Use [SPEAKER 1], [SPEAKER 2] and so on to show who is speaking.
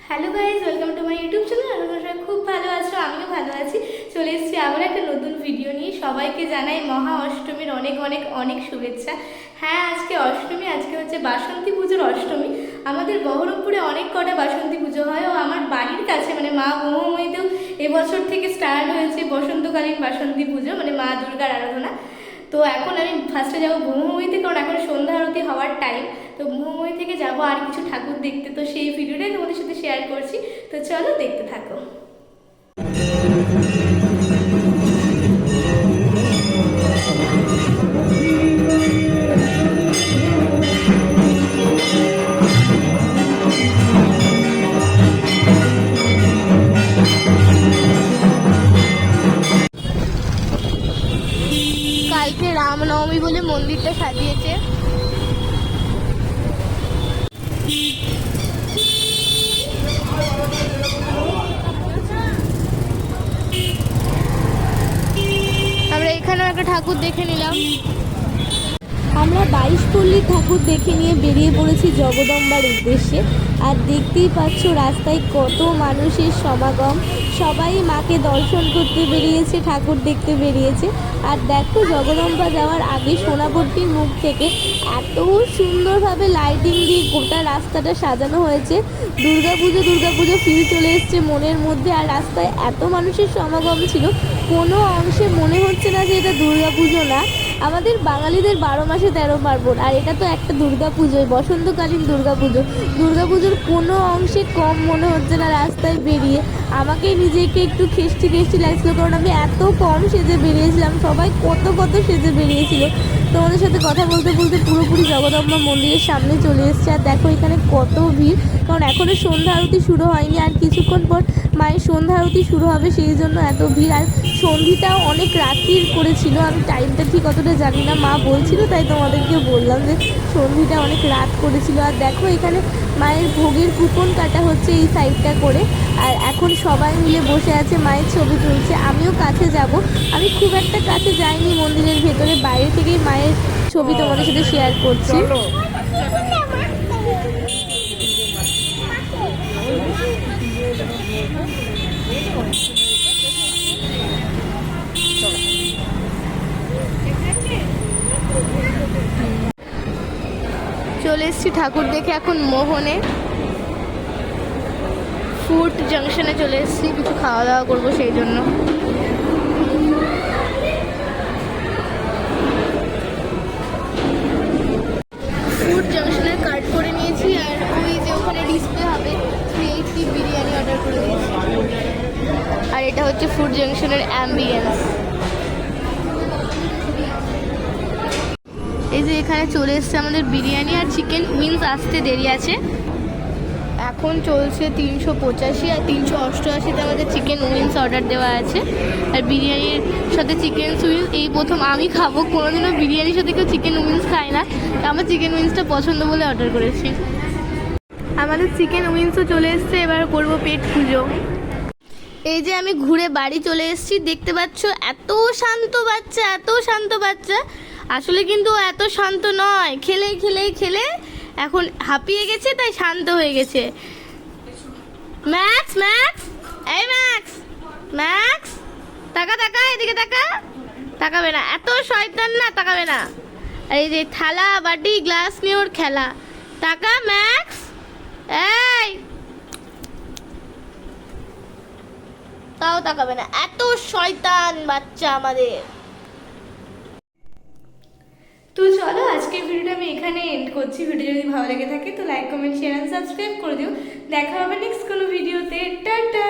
[SPEAKER 1] Hello guys, welcome to my YouTube channel. আপনারা সবাই খুব ভালো আছো, আমিও ভালো আছি। চলে এসেছি আবার একটা নতুন ভিডিও নিয়ে। সবাইকে জানাই মহা অষ্টমীর অনেক অনেক অনেক শুভেচ্ছা। হ্যাঁ, আজকে অষ্টমী, আজকে হচ্ছে বাসন্তী পুজোর অষ্টমী। আমাদের বহরমপুরে অনেক কটা বাসন্তী পুজো হয়, ও আমার বাড়ির কাছে মানে মা ব্রহ্মময়ীতেও এবছর থেকে স্টার্ট হয়েছে বসন্তকালীন বাসন্তী পুজো, মানে মা দুর্গার আরাধনা। তো এখন আমি ফার্স্টে যাবো ব্রহ্মময়ীতে, কারণ এখন সন্ধ্যা আরতি হওয়ার টাইম। তো ব্রহ্মময়ী থেকে যাবো আর কিছু ঠাকুর দেখতে, তো সেই ভিডিওটাই তোমাদের সাথে শেয়ার করছি। তো চলো দেখতে থাকো। কালকে রামনবমী বলে মন্দিরটা সাজিয়েছে। আমরা এখানেও একটা ঠাকুর দেখে নিলাম।
[SPEAKER 2] আমরা 22 পল্লী ঠাকুর দেখে নিয়ে বেরিয়ে পড়েছি জগদম্বার উদ্দেশ্যে। আর দেখতেই পাচ্ছ রাস্তায় কত মানুষের সমাগম, সবাই মাকে দর্শন করতে বেরিয়েছে, ঠাকুর দেখতে বেরিয়েছে। আর দেখো, জগদম্বা যাওয়ার আগে সোনাপট্টির মুখ থেকে এত সুন্দরভাবে লাইটিং দিয়ে গোটা রাস্তাটা সাজানো হয়েছে। দুর্গাপুজো ফিল চলে এসছে মনের মধ্যে। আর রাস্তায় এত মানুষের সমাগম ছিল, কোনো অংশে মনে হচ্ছে না যে এটা দুর্গাপুজো না। আমাদের বাঙালিদের 12 মাসে 13 পার্বণ, আর এটা তো একটা দুর্গাপুজোই, বসন্তকালীন দুর্গাপুজোর কোনো অংশে কম মনে হচ্ছে না রাস্তায় বেরিয়ে। আমাকে নিজেকে একটু খেষ্টি লাগছিল, কারণ আমি এত কম সেজে বেরিয়েছিলাম, সবাই কত সেজে বেরিয়েছিল। তোমাদের সাথে কথা বলতে বলতে পুরোপুরি জগদম্বা মন্দিরের সামনে চলে এসেছে। আর দেখো এখানে কত ভিড়, কারণ এখনও সন্ধ্যা আরতি শুরু হয়নি, আর কিছুক্ষণ পর মায়ের সন্ধ্যা আরতি শুরু হবে, সেই জন্য এত ভিড়। আর সন্ধিটাও অনেক রাত্রির করেছিল, আমি টাইমটা ঠিক অতটা জানি না, মা বলছিল তাই তোমাদেরকে বললাম যে সন্ধিটা অনেক রাত করেছিল। আর দেখো এখানে মায়ের ভোগের কুপন কাটা হচ্ছে এই সাইডটা করে। আর এখন সবাই মিলে বসে আছে, মায়ের ছবি তুলছে। আমিও কাছে যাব, আমি খুব একটা কাছে যাইনি মন্দিরের ভেতরে, বাইরে থেকেই মায়ের ছবি তোমাদের সাথে শেয়ার করছি।
[SPEAKER 1] চলে এসেছি ঠাকুর দেখে এখন মোহনে, ফুড জাংশনে চলে এসেছি, কিছু খাওয়া দাওয়া করবো সেই জন্য। ফুড জাংশনের কার্ড করে নিয়েছি, আর ওই যে ওখানে ডিসপ্লে হবে 380 বিরিয়ানি অর্ডার করে দিয়েছি। আর এটা হচ্ছে ফুড জাংশনের অ্যাম্বিয়েন্স। এই যে এখানে চলে এসছে আমাদের বিরিয়ানি, আর চিকেন উইংস আসতে দেরি আছে। এখন চলছে 385 আর 388-তে আমাদের চিকেন উইংস অর্ডার দেওয়া আছে। আর বিরিয়ানির সাথে চিকেন উইংস এই প্রথম আমি খাবো, কোনোদিনও বিরিয়ানির সাথে কেউ চিকেন উইংস খায় না, আমার চিকেন উইংসটা পছন্দ বলে অর্ডার করেছি। আমাদের চিকেন উইংসও চলে এসছে, এবার করবো পেট পুজো। এই যে আমি ঘুরে বাড়ি চলে এসেছি, দেখতে পাচ্ছ এত শান্ত বাচ্চা। আসলে কিন্তু ও এত শান্ত নয়, খেলে এখন হাঁপিয়ে গেছে, তাই শান্ত হয়ে গেছে। ম্যাক্স এই ম্যাক্স তাকা এদিকে তাকাবে না, এত শয়তান না, তাকাবে না। আর এই যে থালা বাটি গ্লাস নিয়ে ওর খেলা, তাকা ম্যাক্স, এই তাও তাকাবে না, এত শয়তান বাচ্চা আমাদের। তো চলো আজকের ভিডিওটা আমি এখানে এন্ড করছি। ভিডিও যদি ভালো লেগে থাকে তো like, comment, share and subscribe করে দিও। দেখা হবে নেক্সট কোনো ভিডিওতে। টাটা।